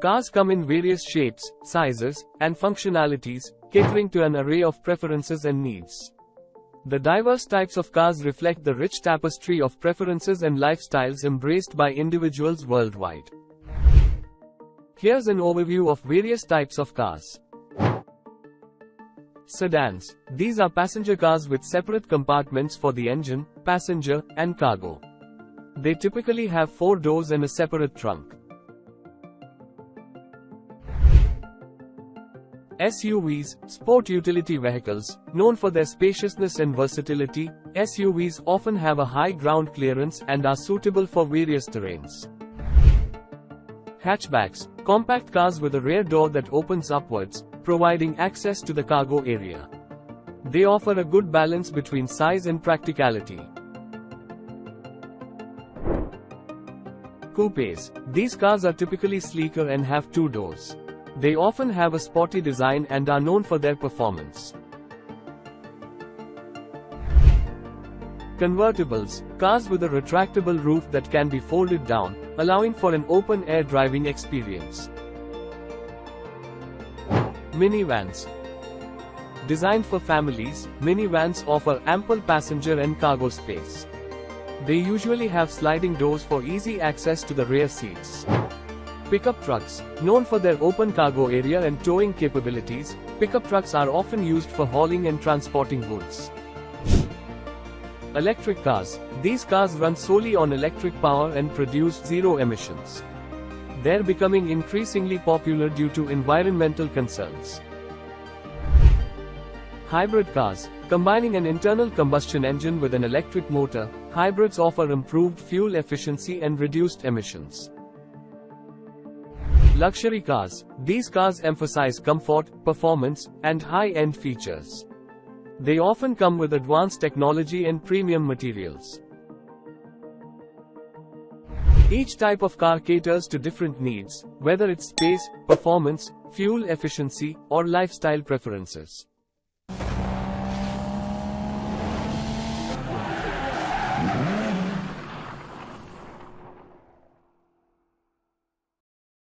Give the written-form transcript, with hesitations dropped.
Cars come in various shapes, sizes, and functionalities, catering to an array of preferences and needs. The diverse types of cars reflect the rich tapestry of preferences and lifestyles embraced by individuals worldwide. Here's an overview of various types of cars. Sedans. These are passenger cars with separate compartments for the engine, passenger, and cargo. They typically have 4 doors and a separate trunk. SUVs, sport utility vehicles, known for their spaciousness and versatility, SUVs often have a high ground clearance and are suitable for various terrains. Hatchbacks, compact cars with a rear door that opens upwards, providing access to the cargo area. They offer a good balance between size and practicality. Coupes. These cars are typically sleeker and have 2 doors. They often have a sporty design and are known for their performance. Convertibles. Cars with a retractable roof that can be folded down, allowing for an open-air driving experience. Minivans. Designed for families, minivans offer ample passenger and cargo space. They usually have sliding doors for easy access to the rear seats. Pickup trucks. Known for their open cargo area and towing capabilities, pickup trucks are often used for hauling and transporting goods. Electric cars. These cars run solely on electric power and produce zero emissions. They're becoming increasingly popular due to environmental concerns. Hybrid cars. Combining an internal combustion engine with an electric motor, hybrids offer improved fuel efficiency and reduced emissions. Luxury cars. These cars emphasize comfort, performance, and high-end features. They often come with advanced technology and premium materials. Each type of car caters to different needs, whether it's space, performance, fuel efficiency, or lifestyle preferences.